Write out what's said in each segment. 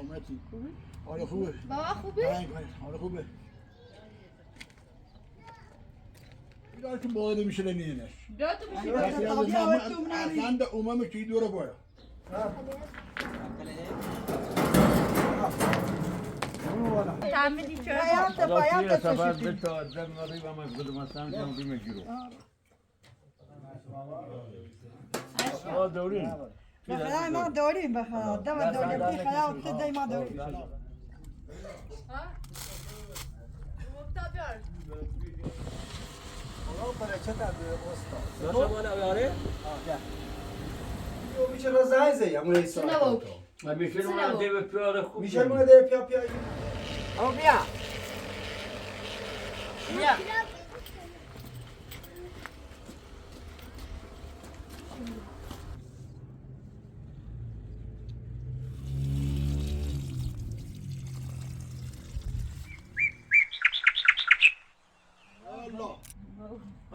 سلامتی حال خوبه؟ بابا خوبه؟ حال خوبه بیدار که بالا نمیشه نینش دو تو میشه اصلا ده امام کی دوره بالا تعمیدی چرا؟ باید سفر بتا در ناری و من خودم هستم جام بیمه گیرو دورین بخدا ما داریم بخدا دم داریم کی خدا ابتدای ما داریم میشه رو زنگ زیم اون ایسا و میشه اون دیو پیاده خوب میشه اون دیو پیا او بیا بیا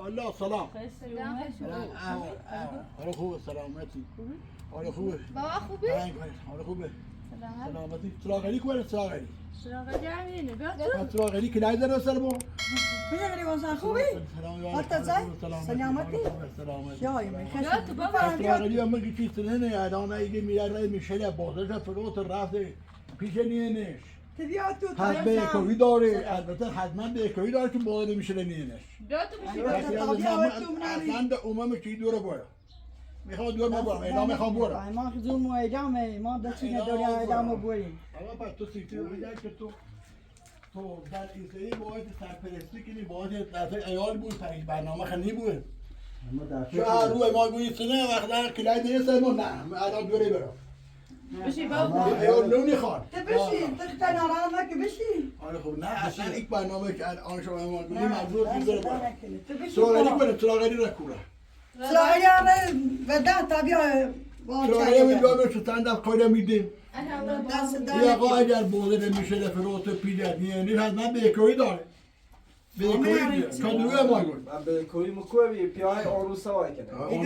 الله سلام حال خوبه سلامتی حال خوبه بابا خوبه؟ حال خوبه سلامتی سراغلی کنه سراغلی سراغلی همینه بیا سراغلی که نایده رو سر با میگه واسه خوبی حتی زای سلامتی جای بیا تو بابا سراغلی هم میگه چیز نه الان ایگه میره رای میشه بازش فروت رفته پیش نینش بیا تو حد به اکوی داره البته حتما به اکوی داره که بالا نمیشه نینش بیا تو میشه اصلا ده امام کی دوره بالا میخواد دور ما برم اعلام میخوام برم ما زوم و اعلامه ما دستین دوری اعلام بریم آقا پس تو سیتی رو بگه که تو در ایسایی باید سرپرستی کنی باید دفعه ایال بود تا این برنامه خنی بود شهر روی ما گویی سنه وقتا کلای نیسته ما نه الان دوری برم بشی بابا ایال نونی خوان تو بشین تخت نرام که بشین آره خب نه اصلا یک برنامه که آن شما ما گویی مجبور دیگه برم تو بشین سراغلی کنه سراغلی را کوره سراغلی آره و ده تا بیا سراغلی می بیا به ستن دفت کالا میدیم دست یا آقا اگر بوده نمیشه لفروت پیجت نیه حتما به اکوی داره به اکوی دیگه کدوی ما گوی من به کوی مکوی پیای آروسا وای کنه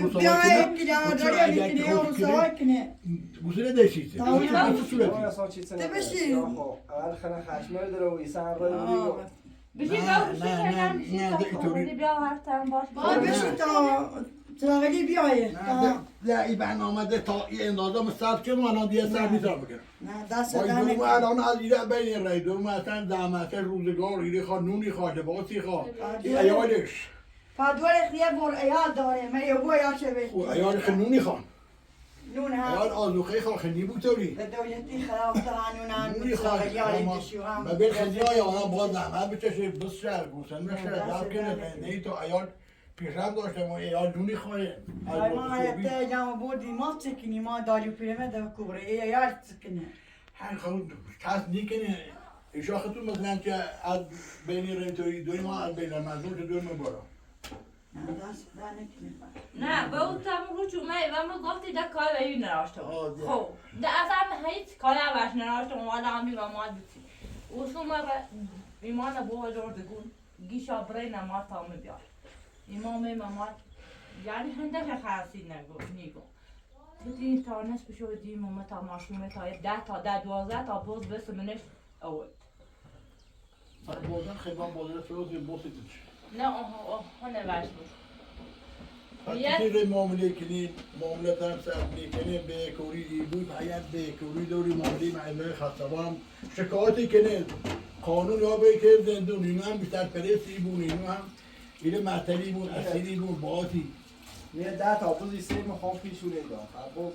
بیا که داری میکنی اون سوال کنه گوسله دشیته تا اون ما صورتی اصلا چیز تو بشین. اول خنا خشمه داره و ایسان رو میگو بشی بابا بشی بیا هر ترم باش بابا بشین تا سراغلی بیایه نه این برنامه ده تا این اندازه مسترد کنم الان دیگه سر میتونم بگیرم نه دست وای دانه دورم الان از ایره بین رای دورم اصلا زحمت روزگار ایره خواه نونی خواه لباسی خواه ایالش پادوار اختیه بر ایال داره من یه بو ایال چه بید ایال خیلی نونی خواه نون ایال هم آزوخه خواه خیلی بود توری به دولتی خلاف دهانون هم نونی خواه سراغلی آلی بشیو هم و به خیلی های آنها باز زحمت بچشه بس شهر گوسن بشه رب کنه نه تو ایال پیشرفت داشته ما ایال نونی خواه ما حیاته جمع بودی ما چکنی ما دالی پیرمه ده کبره ایال چکنه هر خود کس نیکنه ایشاختون مثلا که از بین رنتوری دوی ما از بین مردم که دوی ما برا نه دست دانه کنه نه به اون تمام رو چومه و ما گفتی ده کار به این نراشته خب ده اصلا هیچ کاری باش نراشته اومده همی و ما دیتی اصلا ما ایمان بو جور بگون گیشا برای نماز تامه بیار امام مامان یعنی هنده خاصی نیگو این تانس بشو دیم و تا ماشومه تا 10 تا 12 تا باز بس منش اول بازن خیلی بازن فروزی بوسیدش نه آها نوشت بود حتی معامله کنید معامله هم سر میکنه به کوری بود حیات به کوری دوری معامله معامله خاصوام شکایتی کنه قانون یا به که زندون اینو هم بیشتر پرسی بود اینو هم اینه معطلی بود اسیری بود باعثی میره 10 تا بوزی سه میخوام پیشونه داد ابو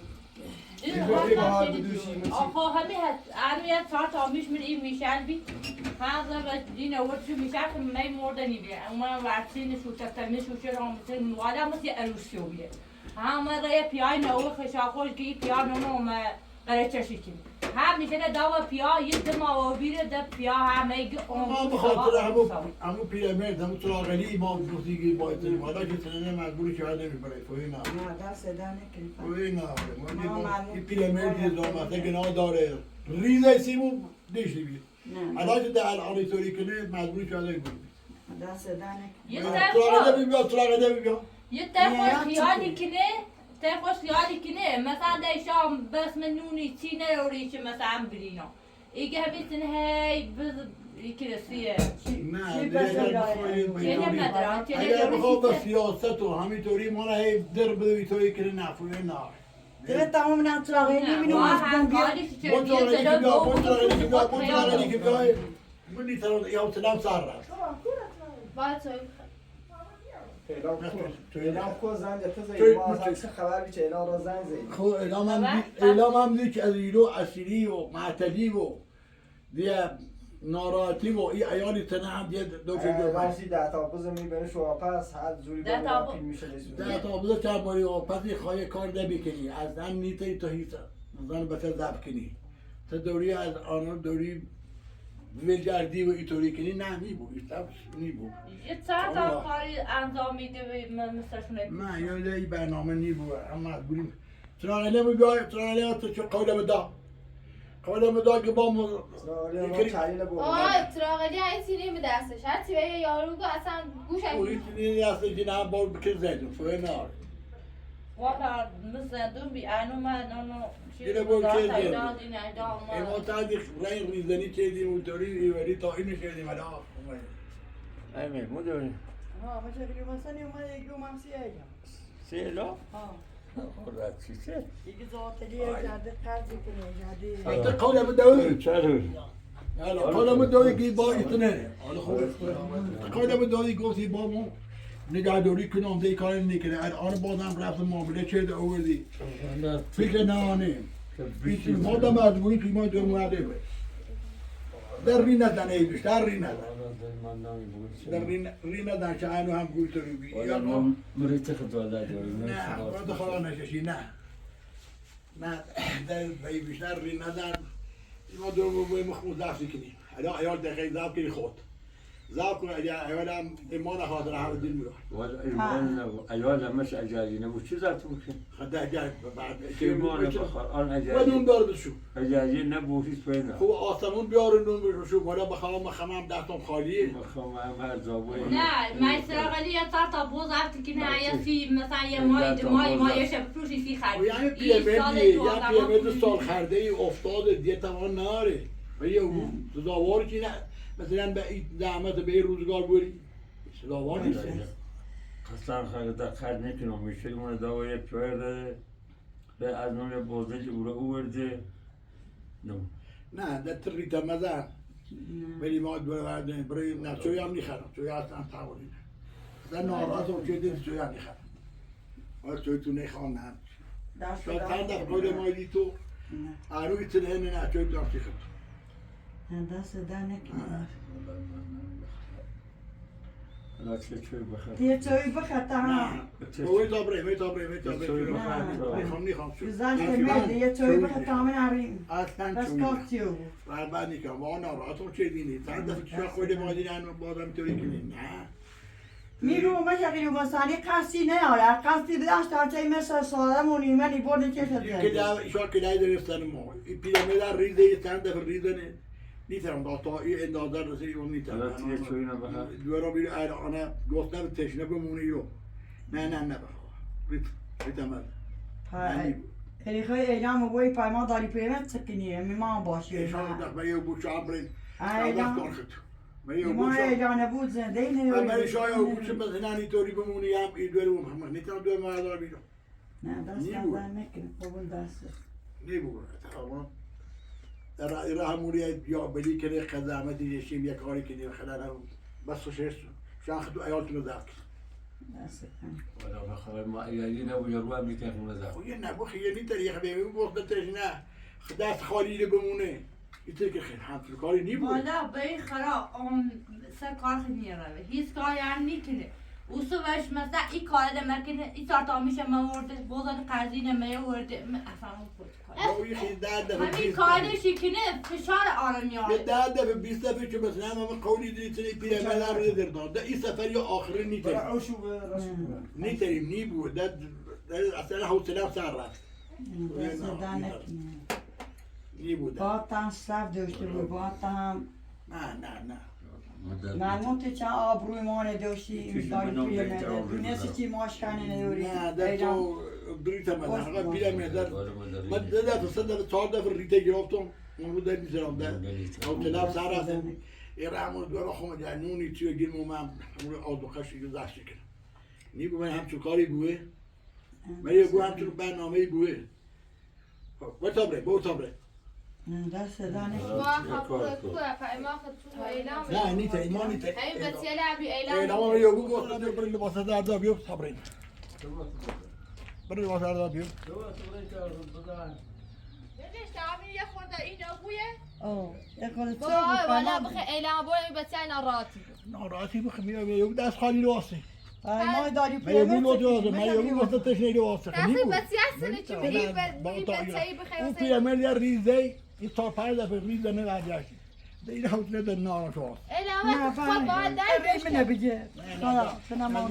آخه همی هست آنویت 4 تا میش من این میشن بی هذا بدین اول شو میشه که من مردنی بیه اما وقتی نشوته نشوشه را مثل نوالا مثل اروسیو بیه هم رای پیای نو خشاخوش کی پیای نو ما برای چشی کنی هم میشه داوا پیا یه دم آویره ده پیا همه گی ما بخاطر همو پیرمرد همو سراغلی ما بودیگی باید حالا که سنه مجبوری که حال نمیبره فوی نه نه دست دانه کنه فوی نه این پیرمرد یه زامته گناه داره ریزه سیمو دیشی بید حالا که ده الان طوری کنه مجبوری که حال نمیبره دست دانه یه سراغده بیا یه طرف خیالی کنه تخوش یادی کنه مثلا دیشام بس من نونی چی نروری چه مثلا برینا ایگه بیتن هی بز یکرسیه نه چی دیگه بس اگر راه؟ بخواهی یه بدونی- ندارم اگر بخواه به که سیاست و همینطوری ما را هی در بدوی توی که نفوی نه دیگه تمام نطراقی نمی‌بینم از بون بیا. مطلقی که بیای من نیتران یا سلام سر رفت اعلام کو زنگ توی- تزه ما از عکس خبر بیچه اعلام را زنگ زید خب اعلام هم دی که از ایلو اسیری و معتلی و دیگه ناراحتی و این ایالی تنه هم دیگه دو فکر ورشی ده تا بوز میبره شو پس هر جوری ده با تا پیل میشه در تابلو چند باری و پسی خواهی کار نمیکنی از زن نیتی تو هیچ زن بسر زب کنی تا دوری از آنها دوری ویلگردی و ایطوری کنی نه نیبو نیبو یه چند تا کاری انجام میده مثلشونه نه یاد این برنامه نیبو اما مجبوریم ترانله میگوی ترانله تو چه قولم دا که با ما چلیل بود آه تراغلی این سینی به دستش هرچی به یه یارو گو اصلا گوشش اولی تینی هسته که نه بار بکر زیدون فوی نار والا مثل دون بی اینو من اونو گیره بود که زیدون ایداد این ایداد اما تا دی رنگ ریزنی چه دیم و دوری ایوری تا اینو شدیم ادا Aynen, bu da öyle. ها ما شکلی مثلا اومد یک روم هم سیه ایم. Selo. ها Orada çiçek. یکی زاتلیه جاده قرضی کنه جاده. حتی قولم دوی Çarır. حالا قولم دوی که با ایتنه حالا خوب قولم دوی گفتی با ما نگهداری کنم دی کار نکنه الان بازم رفت معامله چه ده آوردی فکر نانه ما دا مجبوری که ما دو موعده بود در ری ندن ایدوش در ری ندن در ری ندن که اینو هم گوی تو رو بی یا نه باید خدا نششی نه نه در بیشتر ری ندن ما دو موعده مخمود زفتی کنیم حالا ایال دقیق زفت کنی خود زفت کنی ایال هم ایمان خاطر همه دل میرون Ayağla mesela acayine bu çiz artık bu ki. خدا اگر بعد Kimane bakar, al و نون acayine. دار بشو Acayine ne bu hiç böyle. خوب آسمون بیارن نون بشو بالا بخوام خمم دستم خالیه Bakalım her zaman. نه من سراغلی یه تا بوز رفتی که نه یه فی مثلا یه مای شب پروشی فی و خرد یعنی پیرمردی یا پیرمرد سال خرده ای افتاده دیگه توان ناره و یه سزاوار که نه مثلا به این زحمت به این روزگار بوری سزاوار نیست Hastanede kar ne ki olmuş? Şey onu da yapıyordu. Ve az önce bozdaki uğradı. No. نه ده تری تمزن ولی ما برای نه چوی هم نیخرم چوی اصلا تاوری نه ناراحت هم چوی دید چوی هم نیخرم ولی چوی تو نیخوام نه دست شاید چند دفعه قول ما دی تو عروی تنه نه چوی تو هم نیخرم دست در نکنه. La çeçöy bakar. دیگه چایی بخط نه هم. اوی تابره نیخوام گذشت مرد یه چایی بخط هم نریم. اصلا بس چوی کافتیو. و بعد نیکم و ناراحت هم چه دینی چند دفعه چوی خود ما دیدن بازم توی کنی نه میگو ما شکلی مسانی قصدی نیاره قصدی بداشت هرچه مثل سالمونی منی بردی که شد ایشان که درستن ما این پیرامید ریزه یه چند دفعه ریزنه نیترم دا تا این اندازه رسید اون نیترم La çeçöy ne bakar? دوارا بیرو الان گفت نه تشنه بمونی رو نه بخواه ریتمل خیلی اعلام بوی پایما داری پیمت سکنیه میمان باشی ایشان دقیقه یه بوچه عبرین اعلام یه ایمان بوچه اعلان بود زنده نیوری برای شاید بوچه مثلا نیتوری بمونی هم این دوارو محمد نیترم دوار مردار بیرو نه دست نزن نکنه قبول دست نیبود تمام در راه موری یا بلی کنه خدمتی یشیم یک کاری کنی خلال هم بس خوشش شان خدو ایالتون ذاک دست Valla bakalım ma ayağına bu yorma bir tek bunu da. خو یه نبو خیلی تاریخ بیمی گفت تاش نه دست خالی رو بمونه ایتر که خیلی هم کاری نیبود والا به خرا اون سر کار خیلی روه هیچ کار یعنی نکنه اوسو وش مثلا این کار دمکنه این تا میشه مورد بازار قرضی نمیورده افهمم خود کار با یه خیلی درد همین کارشی کنه فشار آن یه میاره درد به 20 دفعه که مثلا همه قولی دیتنی پیرمردر رو دردان ده این سفر یا آخره نیتریم برای شو به رسول نیتریم نیبود ده اصلا حوصله هم سر رفت دست در نکنه نیبود با تا صف داشته بود با تا هم نه ملمون چه آبروی مانه داشتی داری پیمت دونستی چی ماشکنه نیوری نه ده تو ریتم من پیرمردر من 2 دفعه 3 دفعه 4 دفعه ریته گرفتم اون رو در میذارم در او سر رفتم ایرامون دور خودم جنونی توی گیرم من اون آدوخش گذاشته کنم نیبو من همچون کاری بوه من یه بو همچون برنامه بوه و تابره بو تابره دست دانه ما خب کوه ما خب تو اعلام نه نیت ایمان نیت همین بسیار لعبی اعلام اعلام رو یه بو گفت برای لباس در بیو تابره برای لباس در بیو ببینش تعمیر یه خورده اینا بویه اوه اخوان والا بخی اعلام بوی بسیار ناراحتی ناراحتی بخیر یه دست خالی لباسه ما داری من یه بو لباسه من یه بو واسه تشنه لباسه تاخیر بسیار سنه چی بگی بسیاری بخی اون پیرمرد یه ریزه این تا 5 دفعه ریزه نگردشت این حوصله در نارش هست اعلام خود باید در ریمینه بگه خلاص سنما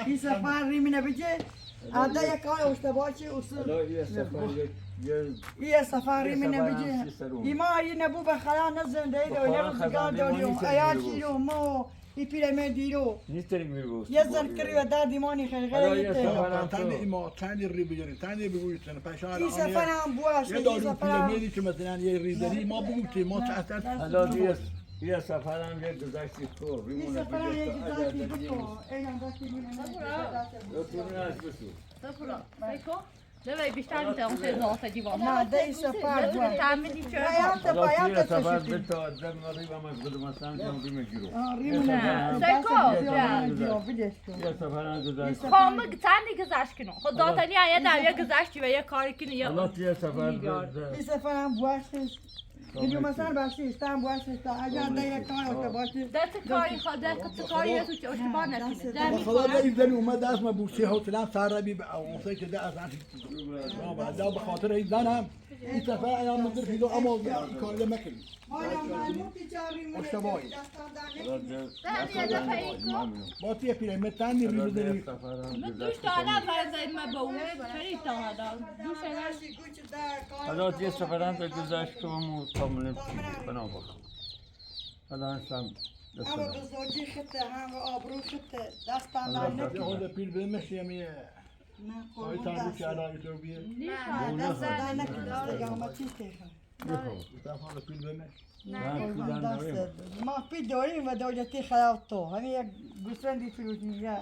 این سفر ریمینه بگه عده یک کار اشتباه چی اصول یه سفر ریمینه بگه ایما یه نبو بخلا نزنده ای رو یه روزگار داریم ایاچی رو ما این پیرمردی رو یه زن کری و در دیمانی خیلی تند ایما تند ری بگیریم تند بگویید سن پشان این سفر هم بواش یه دارو پیرمردی که مثلا یه ریزری ما بگوییم ما چه یه سفر هم یه گذشتی تو این سفر هم یه گذاشتی بکن اینا داشتی سفرا سیکو لبای بیشتر میتونم خیلی زاویه دیوار نه ده این سفر بواش تعمیدی چه باید یه سفر تشکیل به تا آدم ریب هم از گل مثلا کم ری میگیرو ریمونه یه سفر هم گذشتی خامه تندی گذشت کنم خود داتنی یه در یه گذشتی و یه کاری کنی یه حالا یه سفر این سفر هم بواشتش دیگه مثلا باشی استان بواشتش تا اگر ده یک کار اشتباهی دست کاری خود دست کاری تو چه اشتباه نکنه در خدا ده ایزنی اومد دست ما بوسی حوصله‌ام سر ربی به اون که ده از بعد به خاطر این زنم این سفر ایام مدر فیدو اما این کار رو مکنی اشتباهی با تی پیرمرد تندی ری بزنی دوش تا حالا فرزاید ما با اون خیلی تا حالا دوش حالا یه سفر هم به گذشت که ما کامل بنا بخم حالا هستم اما بزرگی خطه هم آبرو خطه دستان در نکنه خود پیر بمشی همیه نه آی قربون تندی دست که علایی تو بیه دست در نکنه دست قیامتی تیخه دفعه پیر بمشی قربون دست ما پی داریم و دولتی خلاف تو همین یک گوسفندی فروشیه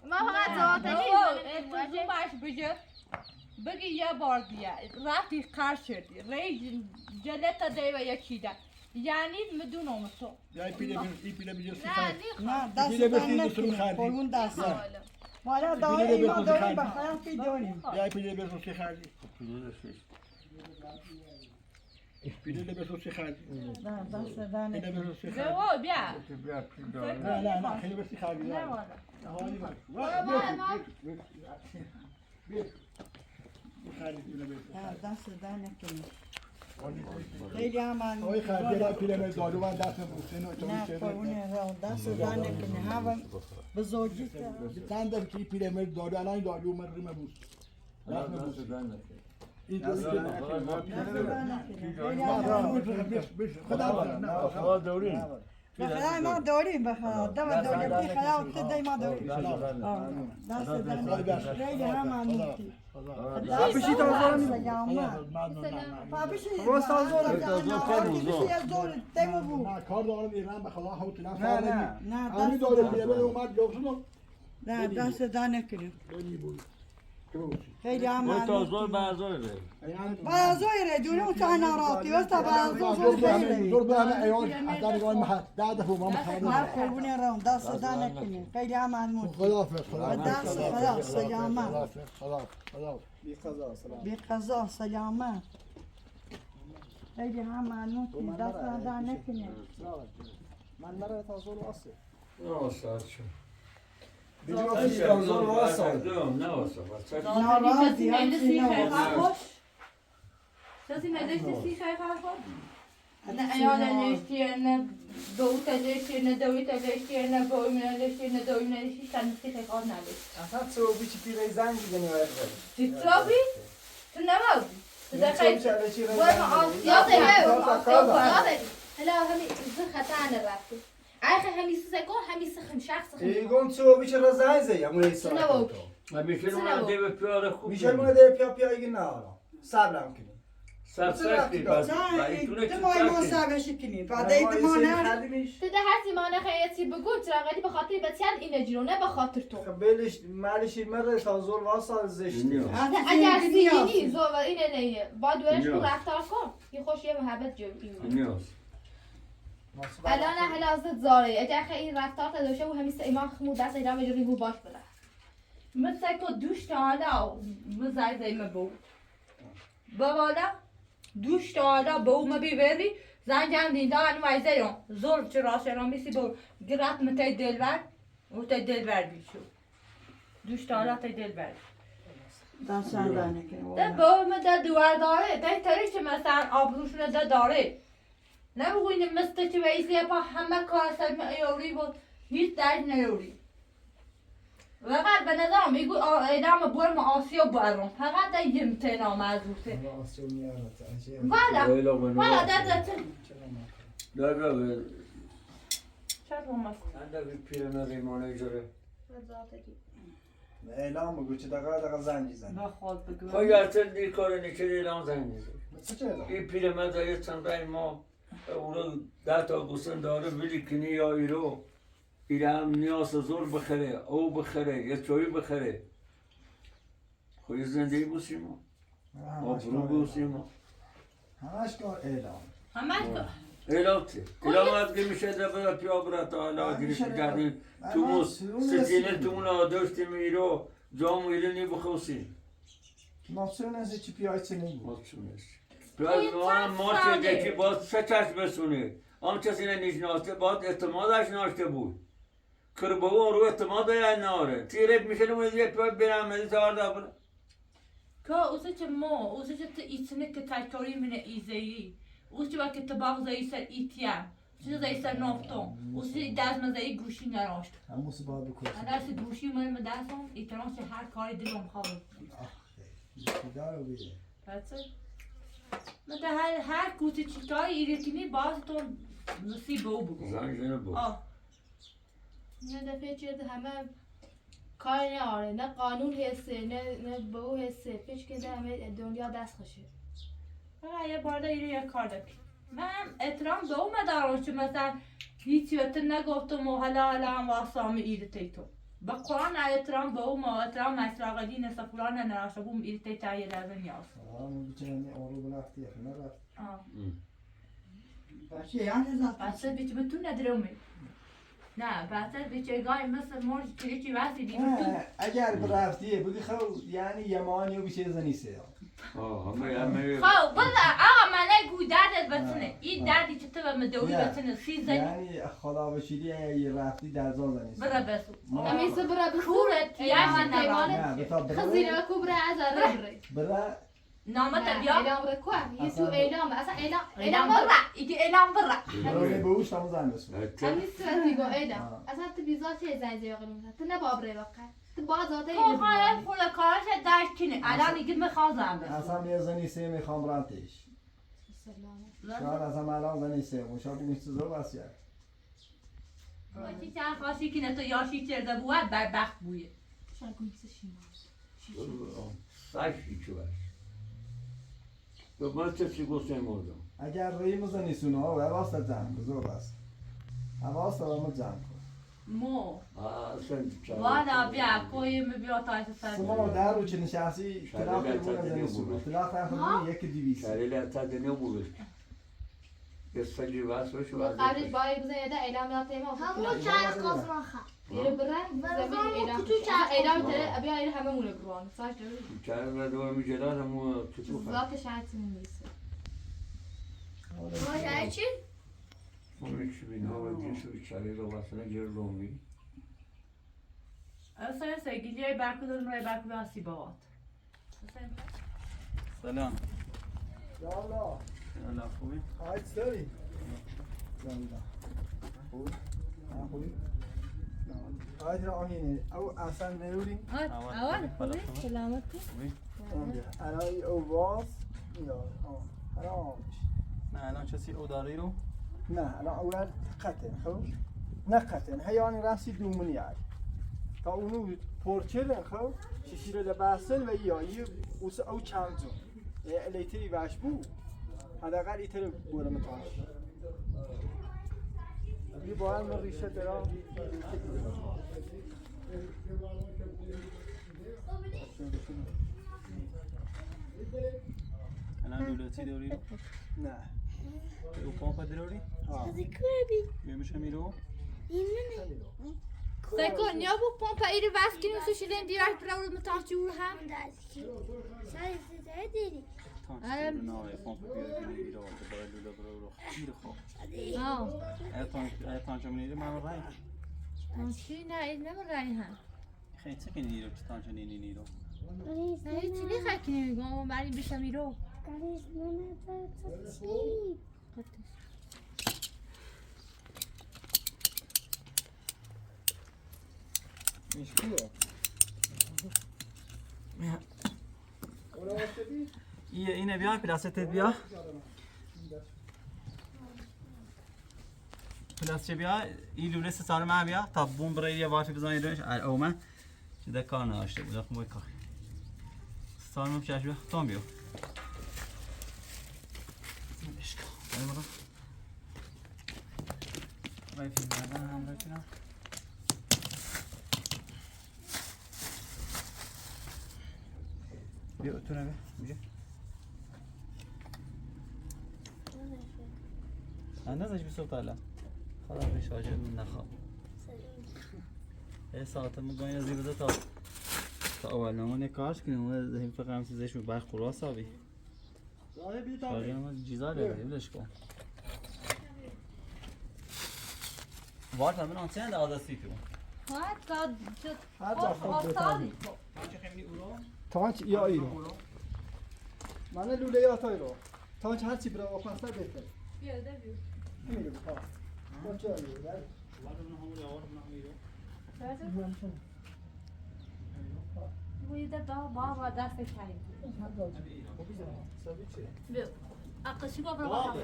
ما فقط زاویه تو باش بجه بگی یه بار دیگه رفتی قرض شدی ری جلت دی و یکی ده یعنی مدونم تو یا این پیله بیجه سی نه خواهد نه دست در نکنه قربون دست مالا داریم ما داریم بخلاف پی داریم یا این پیله بیجه سی خواهدی پیله بیجه سی خواهدی نه دست در پیله نکنه بیجه سی خواهدی او بیا نه خیلی بسی خواهدی نه والا حالی من دست در نکنه خیلی هم آقای خرجی را پیرمرد دارو من دست بوسین و نه قربونه را دست در نکنه هم بزرگی چند دفعه که پیرمرد دارو الان دارو من ریم بوس دست بوس این خدا دورین بخدا ما داریم بخدا دم دولتی خدا خدای ما داریم دست در نکنه خیلی هم عمودی بشی تا زورم بابیشی تیمو بو نه کار دارم ایران به خدا حوت نه نه همین داره پیرمرد اومد گفتم نه دست در نکنیم خیلی هم وای تا عمودی زور بازار بازوی دونه و تا ناراحتی است بازو خیلی زور به همه ایال اگر نگاه محل ده دفعه ما نه مخارج قربونه رام دست در نکنیم خیلی هم عمودی خداحافظ دست خدا سلامت خدا بی قضا سلام بی قضا سلامت خیلی هم عمودی دست در نکنیم من مرا تازه رو آسه نه ساعت شد ناراضی همچین ناراضی کسی نداشتی سی خیلی خوب نه ایال نشتی نه دوت نشتی نه دویت نشتی نه بایم نشتی نه دویم نشتی تن سی خیلی خوب نداشتی اصلا تو بیچی پیره زنگ دیگه نورد چی تو بی؟ تو نمازی تو دقیق یاده هلا همین زخ خطانه رفتی اخه همیشه سکون همیشه خم شخص خم ایگون تو بیچه را زنگ زی امون ایسا چه نبود؟ میشه اون دیو پیاده خوب میشه مونه ده پیا ایگی نه آرام صبرم کنی سرسختی بس بایتونه تو مای ما سابش کنی بعد ایتمانه تده هر زمانه خیاطی بگو تراغلی به خاطر بسیار این جیرو نه به خاطر تو بلش مالشی مره تا زور واسه زشتی اگر زیینی زور اینه نه با دورش تو رفتار کن یه خوش یه محبت جو نیاز الان اهل ازت زاره اگر این رفتار داشته و همیشه ایمان خمود دست ایران بجوری بو باش بده مثل که دوش تا مزای زیمه بو بالا دوش تا بو ما بیوری زنجان دیندا انی وایزیون زور چرا میسی بو گرات متای دلبر و تای دلبر بیشو دوش تا تای دلبر دست دانه که ده با ما ده دوار داره ده تریش مثلا آبروشونه ده داره نمیگوینه مثل چه ویسی با همه کار سر ایوری بود هیچ درد نیوری فقط به نظرم میگو ایدام برم آسیا برم فقط ده یم تینا مزوته والا ده چرا انده بی پیرمه ریمانه ایجاره اعلام بگو چه دقیقه زنگی زن بخواد بگو خواهی ارتر دی کار نیچه اعلام زنگ نیزه چه اعلام؟ این پیرمه دایه چند رای ما اونو 10 تا گوسن داره ولی کنی یا ایرو ایره هم نیاز زور بخره او بخره یا چوی بخره خواهی زندگی بوسیم ما آبرو بوسیم همش کار اعلام همش اعلام چه؟ اعلام از که میشه دفعه پیا برات حالا گریش کردیم تو موس ستینه تو اونا داشتیم ایرو جام ایره نی بخوصیم مافسون از چی پیای چه نگو مافسون است پیاز ما چه که باز سه چشم بسونه آم کسی نشناسته باید اعتمادش ناشته بود کربو اون رو اعتماد یا ناره تیره میشه نمید یه پیاز برم مدی تار دابره که اوزه چه ما اوزه چه ایتنه که تایکاری منه ایزهی اوزه چه که تباق زایی سر ایتیم چه زایی سر نافتم اوزه دزم زایی گوشی نراشت همون سبا بکن انا از گوشی من دستم ایتنان چه هر کاری دلم خواه دارو بیه بچه مثل هر کوچه چیکاری ایرتینی باز تو نصیب او بگو زنگ بود نه دفعه چیز همه کار ناره نه قانون حسه نه بو حسه پیش که همه دنیا دست خشه فقط یه بارده ایره یه کار دکی من احترام به او مدارم چه مثلا هیچی وقت نگفتم و حالا هم واسامی ایرتی تو با قرآن احترام به او ما احترام مسلاقه دین سفران نراشته بوم ایرتی تایی لازم نیاز بیچاره اورو بلافتی نه رفت باشه یعنی زد بچه بیچه به تو ندرومی نه بچه بیچه گای مثل مرج کلیچی واسه دی اگر برفتیه بگی خو یعنی یمانی و بیچه زنیسه همه خب بذار آقا من گوی دردت بسنه این دردی که تو به مدوی بسنه سی زنی یعنی خدا بشیدی یه رفتی در زان زنیسه برا بسو همیشه برا بسو کورت یا من نه بتا خزینه کبرا از ربره برا نامت بیا اعلام رکوه یه تو اعلام اصلا اعلام برا ایتی اعلام برا برا بهوش تمام زن بسو همیشه سرتی اعلام اصلا تو بیزات چه زنی زیاقی میکنه تو نبابره واقعا تو باز آتا تو خواهد خود کارش درک کنه الان دیگه میخوازم بسو اصلا یه زنیسه میخوام رفتش شاید اصلا الان زنیسه و شاید بگوش تو زور بسیار چی چند خواستی کنه تو یاشی چرده بود بدبخت بویه شاید کنیسه شیما سایشی چو باش به من چه گوشه مردم اگر روی مزنیسونه ها و واسه جمع بزرگ است حواست رو جمع کن مو اصلا والا بیا کوی بیا تا سر سما در رو چه نشستی طلاق بونه زنیسونه طلاق هم یکی 200 شریل تا دنیا بود یه سجی واس روش و قبلش باید بزنی یه اعلام داده ما همون چند قصران خواهد یه برن زمین اعلام اعلام تره بیا این همه مونه گروان ساش داره چند و دو میجلال همو چطور ذات شاید نمیشه ماجرا چی؟ اون چی بینا و جسو شریل رو واسه گر رومی اصلا سگیلی برکو دارم رای برکو باسی باوات سلام یالا سلام خوبی؟ آیت داری؟ زنده خوب؟ خوبی؟ آیت را آهینه او اصلا نیوری؟ اول خوبی؟ سلامتی؟ الان او باز یا حرام نه الان کسی او داری رو؟ نه الان اول قطعه خوب؟ نقطن هیانی راستی دومنی عاد تا اونو پورچلن خو شیره لباسن و یایی اوس او چانزو الیتری باش بو حداقل ایتر بوله متاش یه باید من ریشه درام الان دولتی داری؟ نه رو پامپ داری؟ میشه میرو؟ Sekon, ja bu pompa i det vasken och så känner det direkt bra med tankjur här. نه پامپ بیاری میرو باید لوله برو خیر خوب Ja. تانجا منیری من رای Kanske nej, det var det här. خیلی چه کنی نیرو که تانجا نیرو Nej, det är det kan ju gå och bara bli som i då. میشکیه اینه بیا پلاستیک بیا پلاستیک بیا این لوله سال من بیا تا بوم برای یه وارفی بزنید روش اومه چه کار نداشته بود خب کار سال من بیا تام بیا وای فیلم نزن همراه کنم بیا تو نگه بیا اندازش بسوط الان خلاص بشاجه من نخواب یه ساعت مگاین از این بده تا اول نمونه کارش کنیم و ذهن فقط هم چیزش رو برخ خلاص آبی شاجه هم جیزا لگه بلش کن وارد من آنچه هنده آدستی تو هر جا خود بتانی تانچ یا ایرو من لوله یا تا ایرو تانچ هر چی برای آپنسته بهتر میرم ها تانچ یا ایرو بویده بابا دست کریم بیا اقشی با برای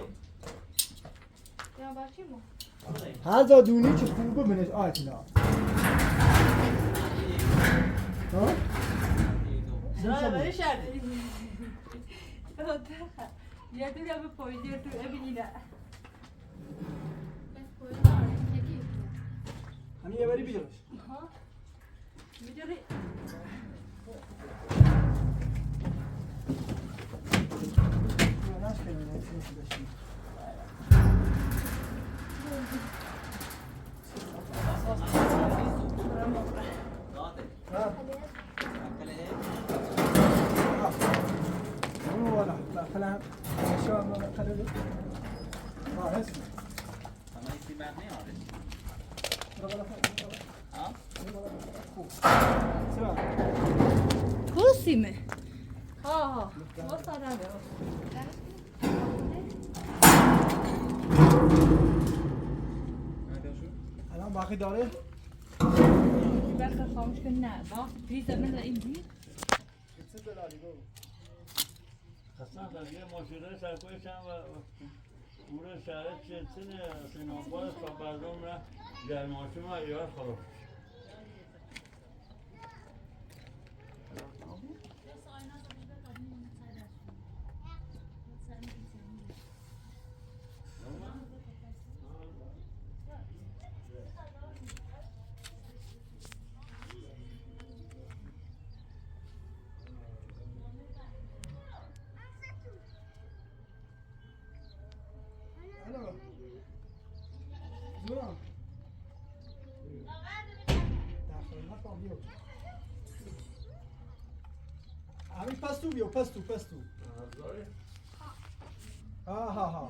Ja, var det ju? هذا دوني چه خوبه منش آتنا ها نه ولی شد یه تو یا به پایدی تو ابینیده همین یه بری بیارش میدونی مثلا شو ما خلينا اه اسمع اما این سیمر نیاره کوسیمه ها واسه داره الان باقی داره برخه خاموش کن نه با ریزه من این دیر چه دلالی گو اصلا یه ماشینه سرکویش هم و اون شهرت چنه سینانبار تا بردم را گرماشون و ایار خراب همین پستو بیو پستو ها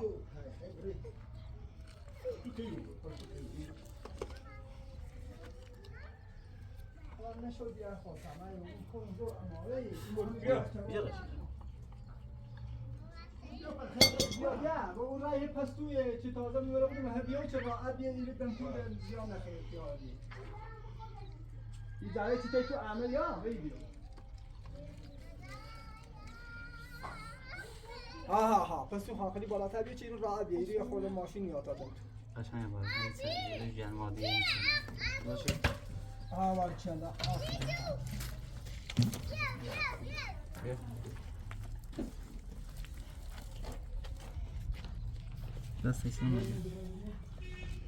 نشد بیار خواستم من اون کنزو اماره بیا با اون راه پستوی چه تازه میبره بودم هبیو چه راحت بیا ایره دمتون زیان نخیر پیادی این داره چی تو عمل یا بیو ها پس تو خالی بالاتر بیا چه رو راحت بیا ایره خود ماشین یا تا دم قشنگ باید این جنوادی این باشه آوار چنده دستش نمیده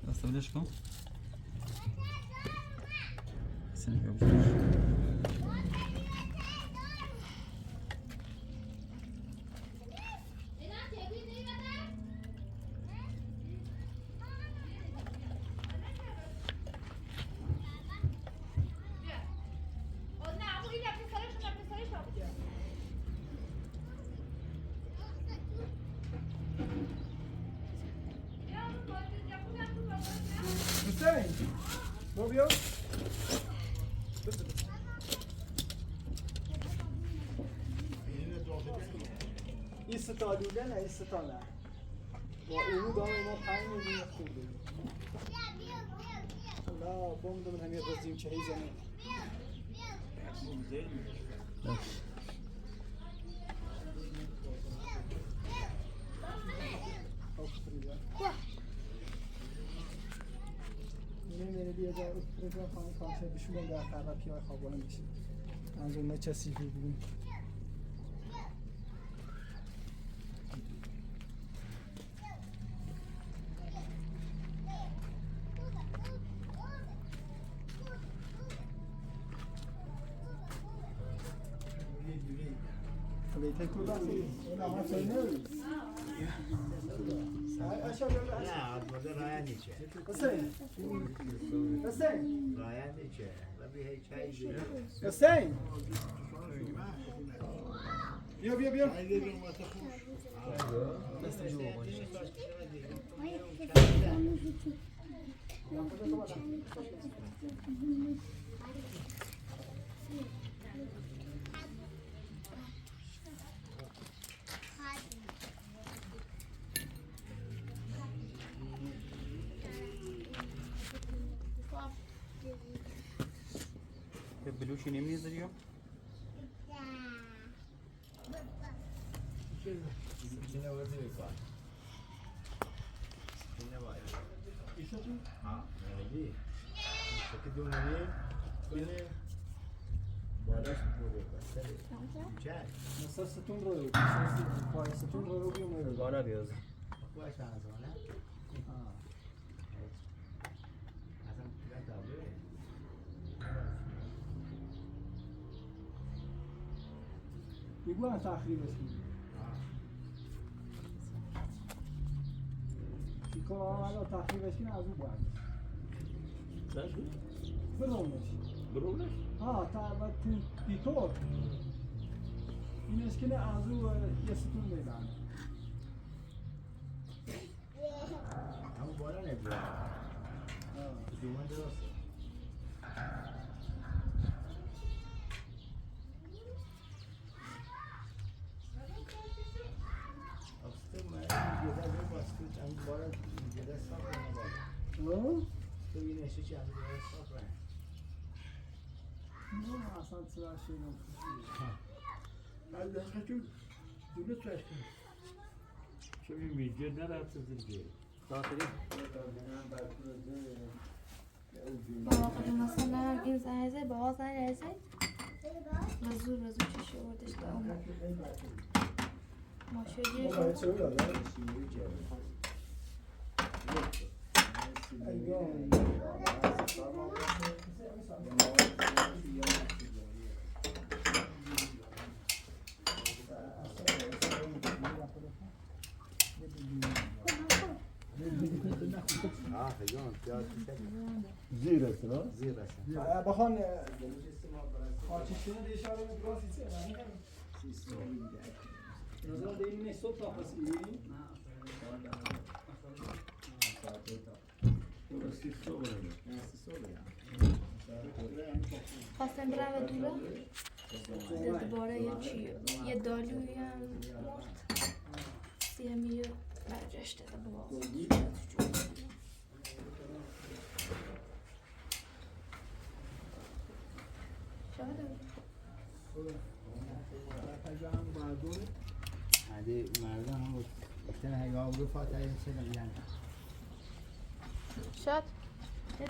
دست بلش کن سنی ببوشش حسین برو بیا این ستا لوله نه این ستا نه با اونو دام ما 5 میلیون خورده لا بوم من همین رزیم چه هیزنه میره بیا جا رجا خانم کانسر بشونم در قرار پیای خوابانه میشه انجام نچسی بگیم خلیته تو داری؟ این آمد سنه نه آدماده رایه نیچه حسین حسین رایه نیچه و بی هیچ هایی حسین بیا بیا بیا بلوشی نمیذاری یا؟ اینه ورده بکن اینه باید ها نمیدی چکی دو نمی اینه بالاش بود بکن چه؟ مثلا ستون رو پای ستون رو بیام بالا بیاز باش هنزانه اصلا دیگه دابه میگویم تخریبش کنیم که آمد تخریبش کنیم از اون باید چشم؟ برونش تا تو بیتور این اسکنه از اون یه ستون میدن همون بالا نبود دومان درسته تو این اشی چی هم دیگه صاف رنگ نه اصلا سرا شیرم از دقیقه چون دونه چشم چون این ویدیو نرفته دیگه داخلی باقی مثلا این زنزه باقا زنزه رزو چشی وردش دارم ما شدیش زیر است نه؟ زیر است بخوان آتیشونه دیشاره میگراسی چه نظر دینی نیست صبح تا پسی خواستم برم و دولا دوباره یه دالوی هم مرد 30 میلیون برگشته با هذه مردم هم وقتنا هي قابلوا فاتها ينسلم يعني شد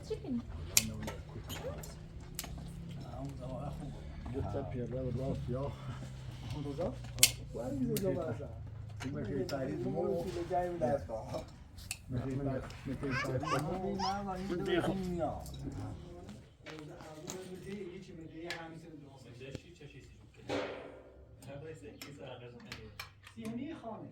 چی کنی؟ دو تا پیاده و راست یا روزا؟ ولی روزا بازه. میشه تاریخ مو تو جای دست با. میشه تاریخ مو سیونی خانه.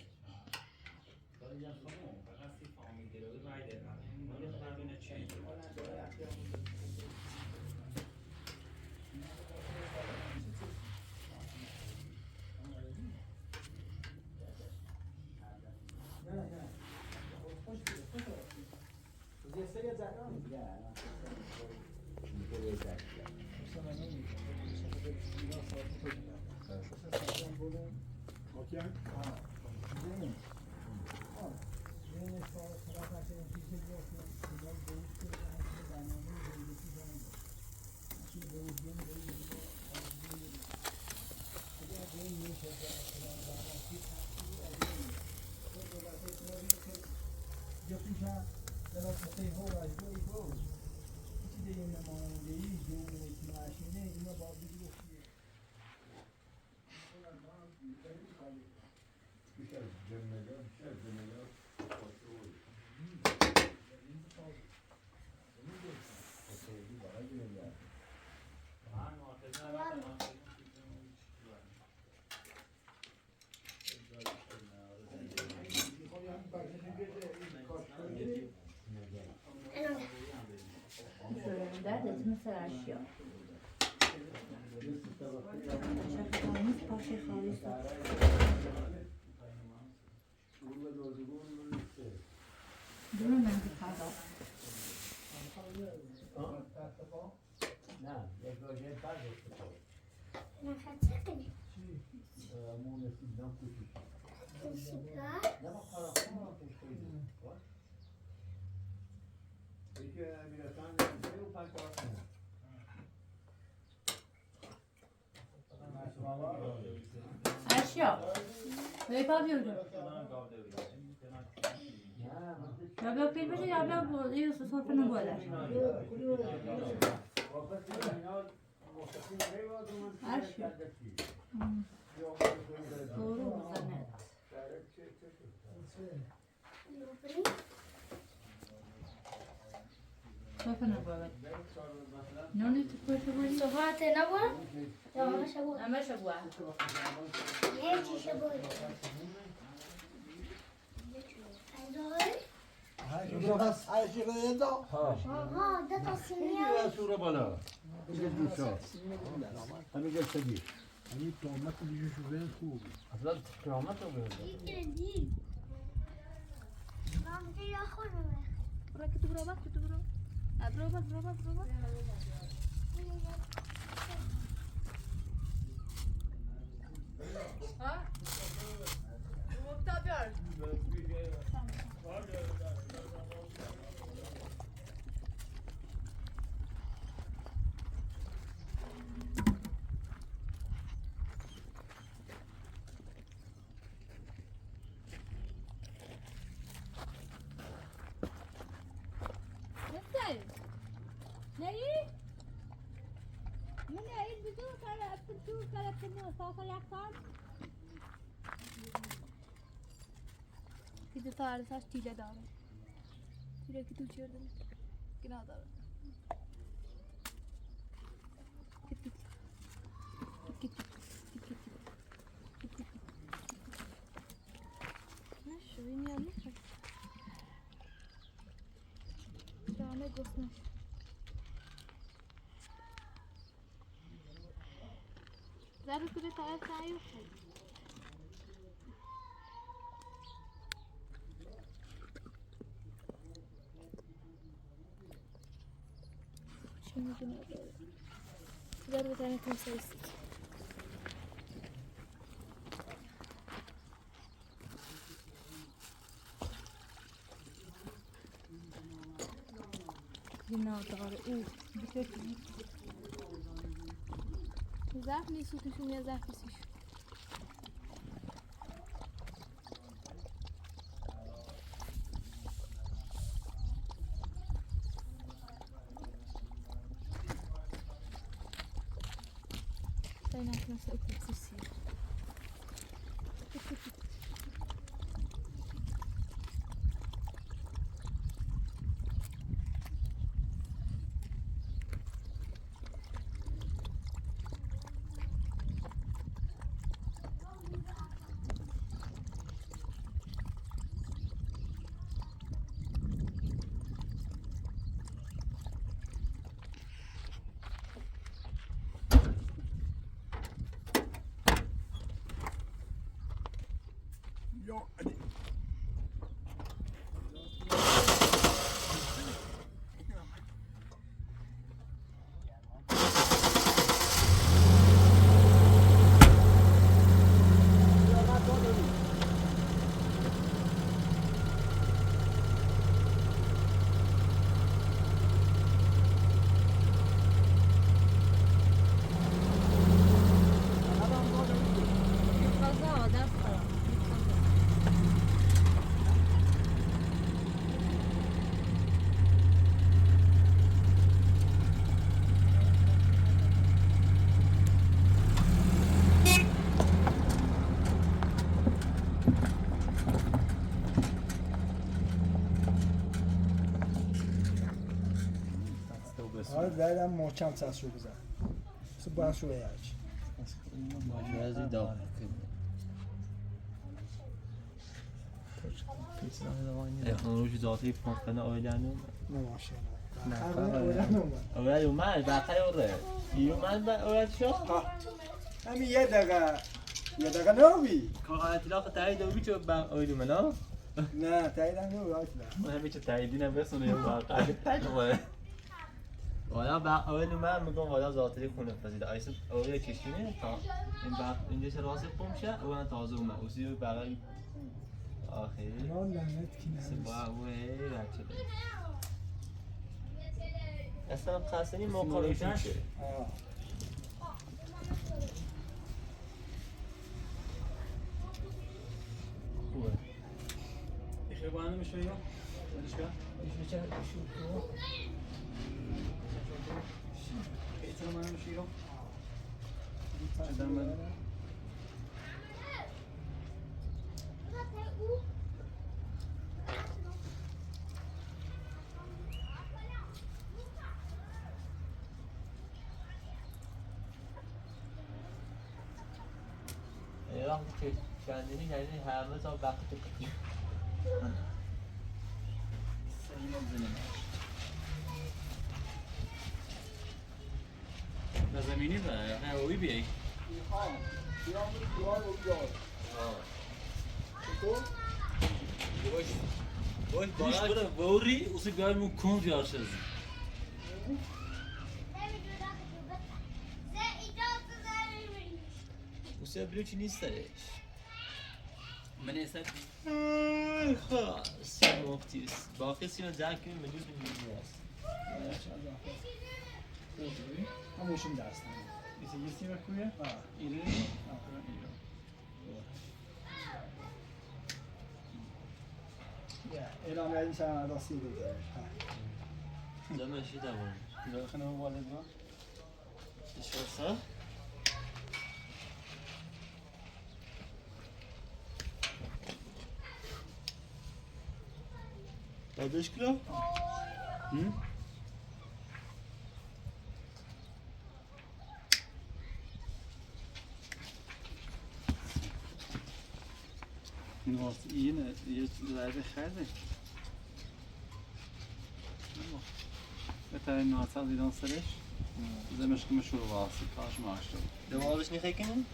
دردت مثل اشیا خامیز پاشه خامیز دونه من که فردا نه یک واژه فرق است. نه خطر کنی. مون سیدم کوچیک. نه ما خرابم کشیدیم. یکی میرسن میشه و پنج تا کنه. اشیا به پا بیارم یا بیا پیر بشه یا بیا یه صرف نباید اشیا دورو بزنه صرف نباید نونی تو پاشه بودی؟ صفحات نبود؟ یا همه شبود؟ همه شبوه نه چی شبود؟ آها ده تا سینیه سورة بالا اینجا دوشا همین گل سدی همین تومت دیگه شده خوب اصلا قیامت رو بیرد یکی دی من دیگه یا خودمه برو که تو برو بک تو برو برو بک ها؟ مکتا بیار نری؟ من عید بدون کار افتادو کار افتادو ساخت یک کار که دو تا عرصه‌اش تیله داره تیله که تو چیرده که نداره نشو این یا میخواد جانه گفت نشو زارو كده تعال تعال شنو زارو تعال تمسك genau داره او بفکری زخم نیست توشون یه زخم نیستش كائنات نفس الأكسسية. آره دادم محکم چسبشو بزن بس باید شو بیاج بعضی داغ روش ذاتی فانتن آیلندو نه ماشاءالله اول اومد بقیه اوره اومد با اول شو همین یه دقیقه نروی کار اطلاق تایید دوبی چه با اویل منا نه تایید هم نروی من همین چه تاییدی نبرسونه یا واقعا تایید والا با اول اومد میگم والا ذاتی خونه پذید ایست اول کشینه تا این بعد اینجا چه راسته پمشه اول تازه اومد اسی بغل آخری نه لعنت کی سبا اوه رد شده اصلا قاسنی موقعیتش خوبه اخي با انا شويه دانشگاه میشه شو تو احترام من شويه وقتی که کندنی یعنی همه تا وقت تو به زمینی و هوایی بیایی باش برای بوری اسی بیایم اون کن بیارشه اسی بلوچی نیست درش من اسد خاص مفتیست باقی سینا درک کنیم مجوز بینیدی هست هموشون درست Esse aqui sim vai comer? Ah. Irene? اعلام یادی شما راستی بگیر زمشی دوام إذا خلنا هو والد ما شو صح؟ بعدش کلا؟ من واسه اینه یه ذره خرده بهتره ناسا دیدن سرش زمش که مشهور واسه کاش ماشته دوازش میخوای کنیم؟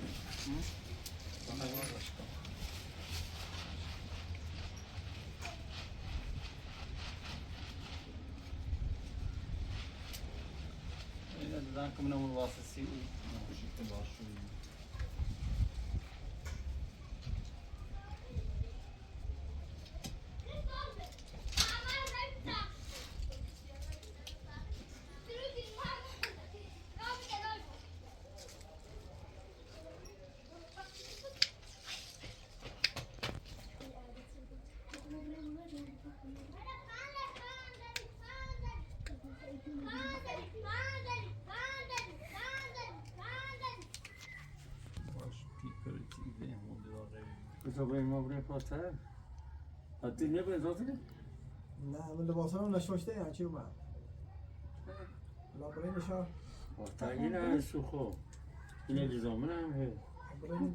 اینه دیدن که من اول واسه سی نخوشیده باشه به ما بریم پاتر حتی نبین زاده نه من لباسم نشوشته یعنی چی اومد لابرین نشان پاتگی نه سوخو اینه لیزامن هم هست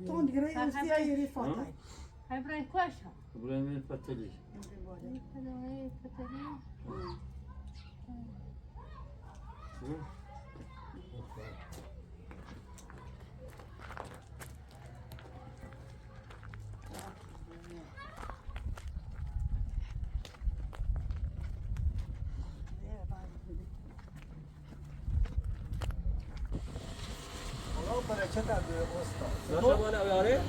تون دیگه رئیسی ایری فاتای هاي براي كوشة بریم پاتلی حالا برکت در استاد باشه بالا بیاره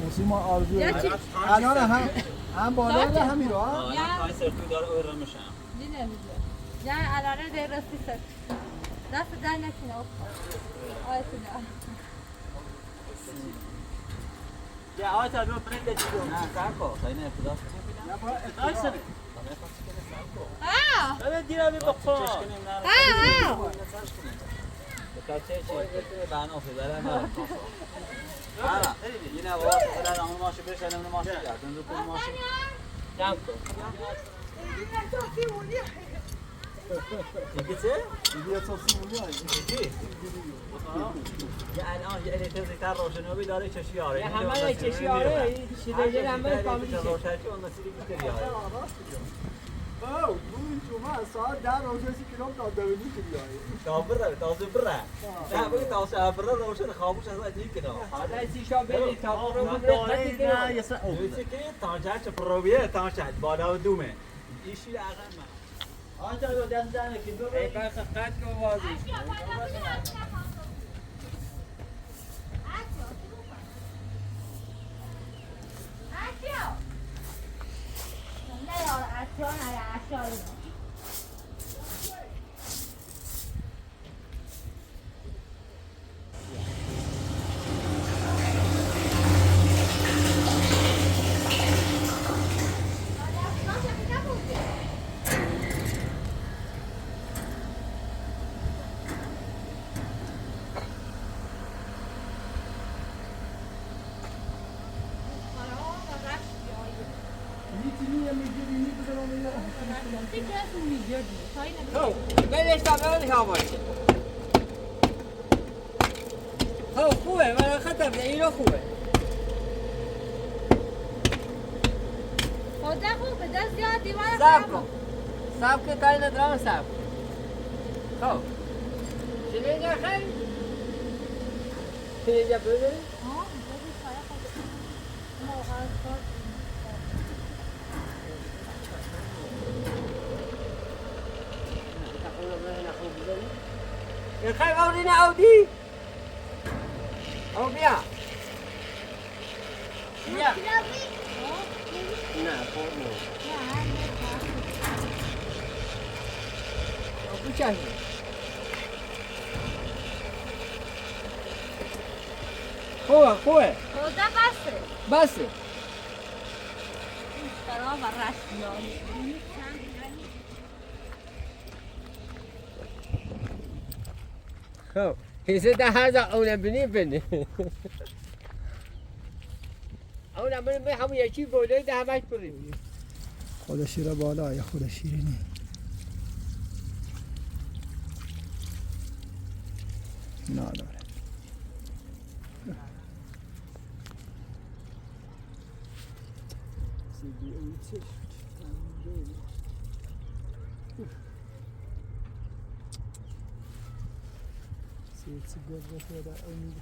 موسیم آرزو يا شي الان هم بالا و هم میرو ها آیا سرکوی داره اوی رمشم دينا بيجي يا على رد راسي سر داس دانا كنا آه تنا یا آیا تا بیو پرنده چیزو نه سرکو خیلی نه ابتداس کنیم بله دیره بی بخون بکاچه چی بانوفی بله نه آره یه نه واسه الان اون ماشی بشه الان ماشی کرد اون دو ماشی جمع کن دیگه چه؟ دیگه توصیه میاد چی؟ یه الان یه الکتریکر روشنابی داره چشیاره یه همه چشیاره شیده همه کاملی چه روشنی اون مسیری بیشتر بیاره او بوی جمعه ساعت 10 روشنی کلام تا دویدی که بیایی تازه بره نه بگی تازه بره روشن خوابوش از این کنه حالا سیشا بری تا رو بده نه یه سر اوه چه که تانچه چه پرویه تانچه بالا و دومه ایشی لاغر من آنجا دو دست زنه که دو ای بخ قد کو وازی بلش تا بلش هاوای خوبه ولی خطر اینو خوبه خدا خوبه دست زیاد دیوار صبر کن کاری ندارم صبر خب چلی اینجا خیلی اینجا ببینی خیلی اودی نه اودی او بیا بیا نه خورمو او بچه خوبه خدا بسه بسه برام رشت خب هیچه ده هزار اونم بینی اونم بینی همون یکی بوده ده همش بریم خود شیر بالا یا خود شیرینی نداره It's a good look at that one.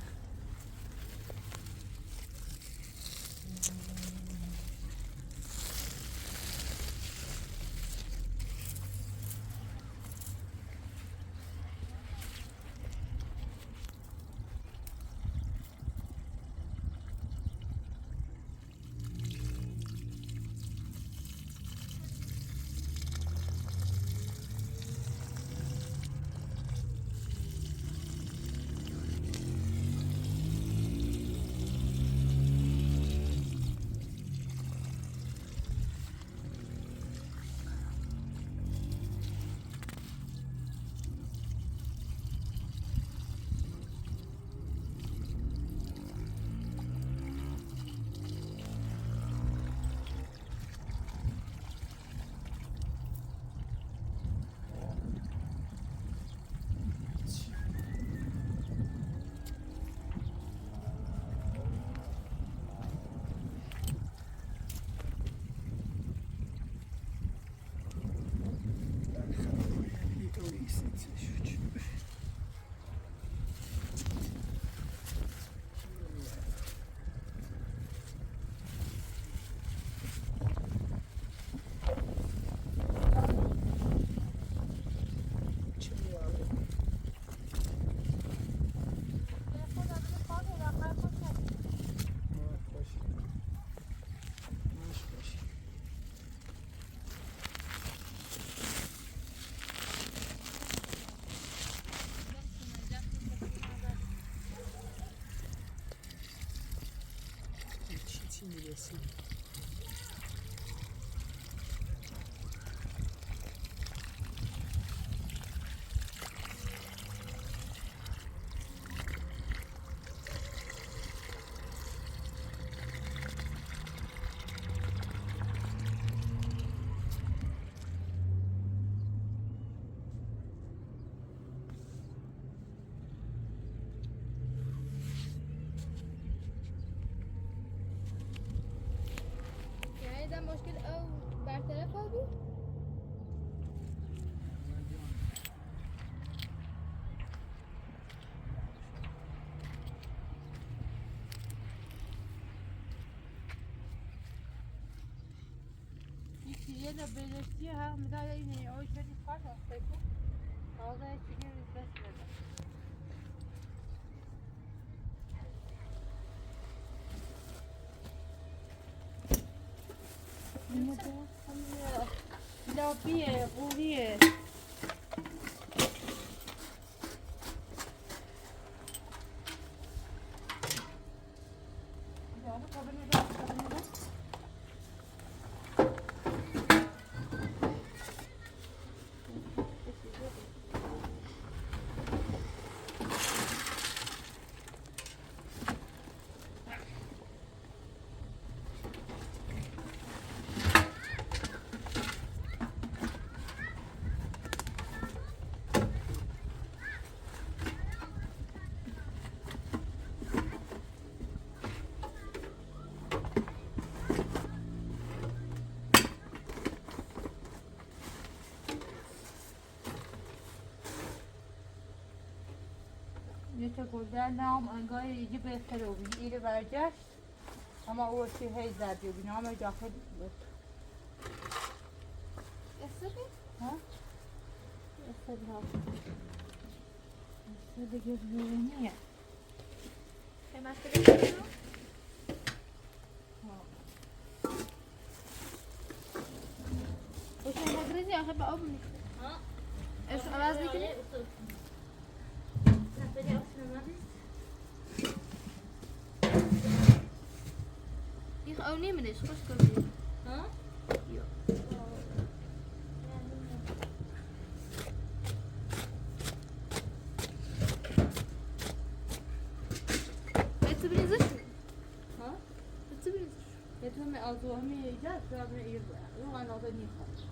برسیم. یعنی در مشکل او برطرف آبی؟ یه دا بلشتی هم مدار اینه اوی شدی کار هسته کن آقا چیگه بس بده لابیه قوریه یه تا گلدر نام انگاه یکی بهتره و بینی ایره برگشت اما او چی هی زدی و بینی همه داخل بود استفی؟ ها؟ استفی ها استفی دیگه بیرونیه قیمت بگیرم؟ وش المغرزي أحب أبني إيش أوازني كده؟ يخ أوني من إيش خوش كبير ها؟ بتبني زش ها؟ بتبني زش يتهم أزوامي يجات فأبني يربع روح أنا أظني خالص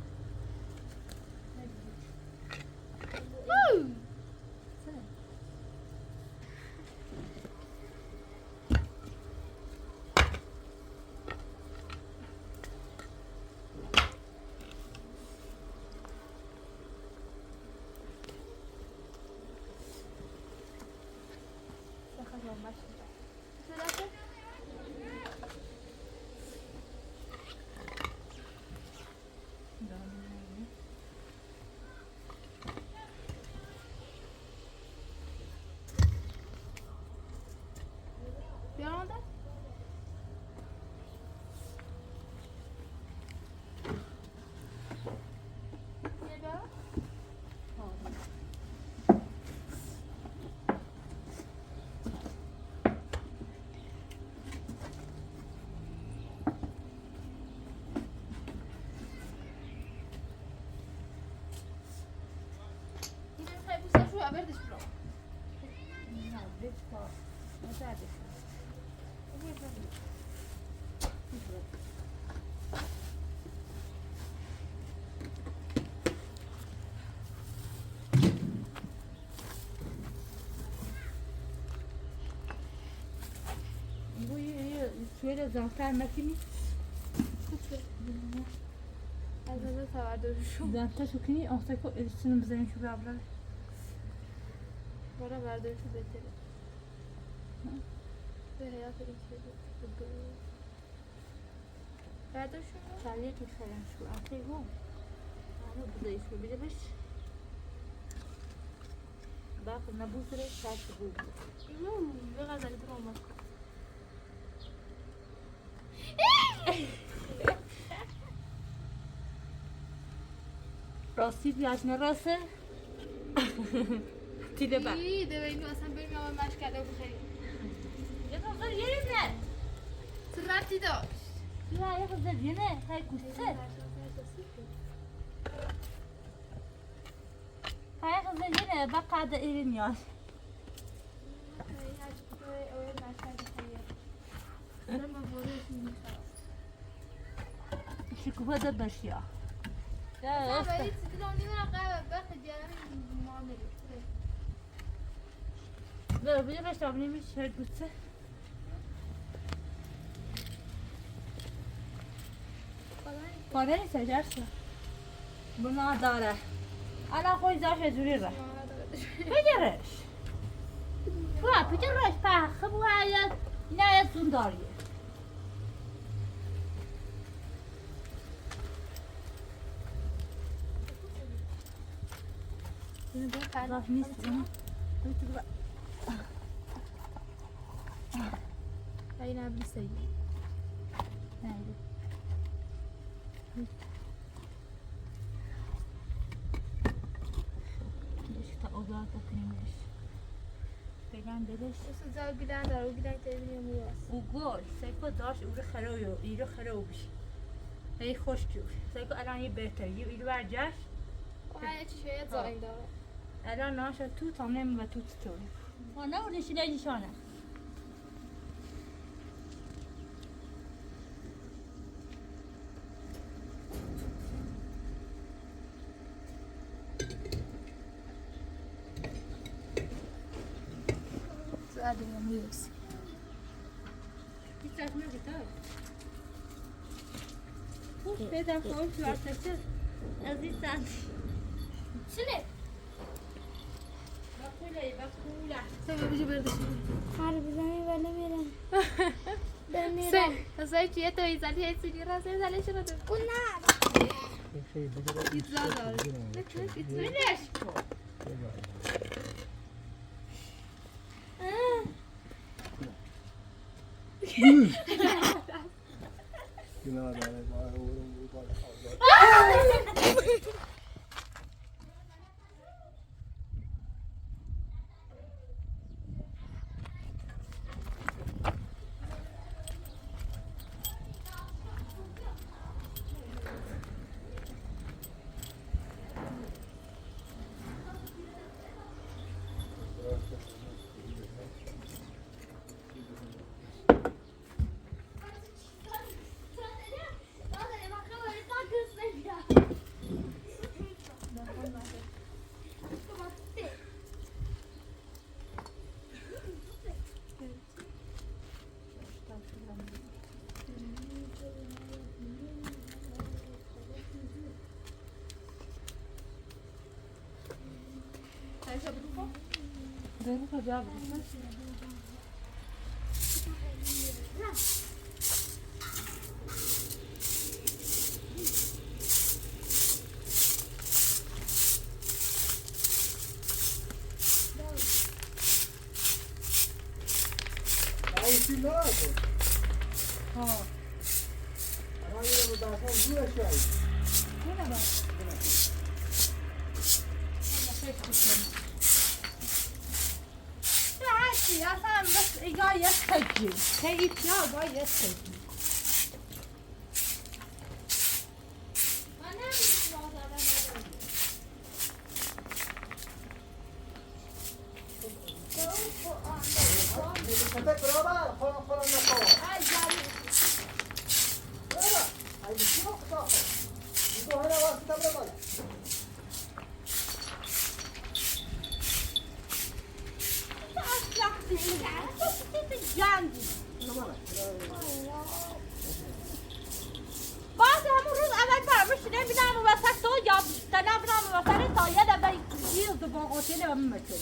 Verdes pro. No, this for. What's that? شوية زعتر مكني. هذا سواد شو. زعتر شو كني أنسكو إرسلنا بزين شو بيعمل. برا برداشت بهتره به حیات این چیزی برداشت شو چلیه که خیلی شو اخی هم همه بزایی شو بیده بش باقی نبوزره شاید بود نه بغض علی برو آمد کن راستی بیاش نراسه دیده با دیده اینو اصلا بریم اول مشکل رو بخیریم یه تا یه ریزه صدرتی داشت Ya ya kızı yine hay kuşse. Hay kızı yine bak kada erin yaz. Şu kupada baş ya. Ya işte. Böyle bir baş abinin şey kuşse. Pare secerse. Buna dare. Ana koy zaş juri ra. Bejeriş. Fa bejeriş pa bu hayat ne sundari. Zaş nisin. Hayır abi sayı. Nerede? İşte o kadar takılmış. Began dedes. Güzel gülen var, o gülen televizyon mu var? Ugol, seko daş uru xaroyo, iru xarobiş. Hey hoş diyor. Seko alan ye beter, iru vereceğiz. O her şeye zayında var. الان ناشا تو تامنه و تو تطوری وانا ورنشی لیجی شانه زیادی نمیرسی. هیچ از نگیتای خوب پیدا خور تو ارتشه از این سند شنو؟ بقوله سبب بيجي برد Harbiden böyle bir. Ben سه زي چیه تو ایزالی هیچ سیدی را سه زالی شده تو Bunlar. پیتزا داره بینش کن Günah dare bana uğrum bu kadar. Benim kocam. Ha. Ama yine bu daha sonra bu aşağı. Bu ne bak? Ya sen bas gayet teki. Teyit ya gayet teki. Köpek beraber kolon yapalım. Ay canım. Beraber. Ay bir şey yok da. Bu hala var da beraber. بعد همون روز اول فرمش نمیدونم و وسط تو یا نمیدونم و وسط تایه دم یه دو باقاتی نمیم میکنی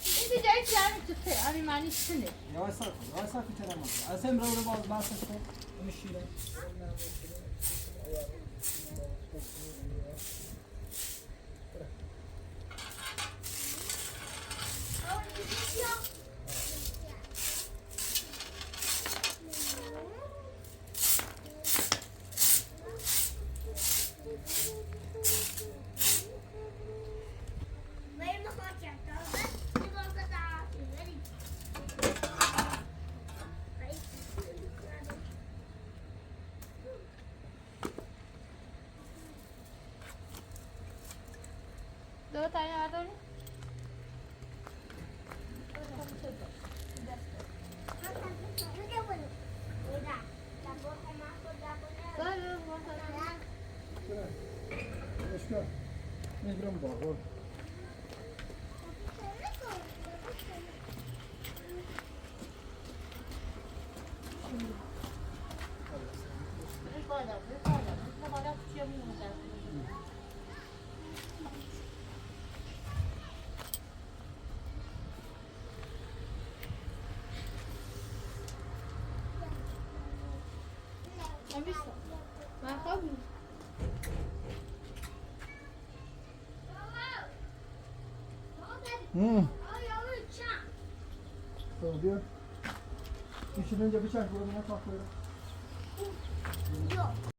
این دیگه چی همین تو خیلی همین معنی شونه Yavaş sakın Kerem abi. Asem ravru bazı ben ses koy. Onu şiire. میگیرم باقر. من خوابم. بیا. میشه اینجا بچرخ برو من کافه.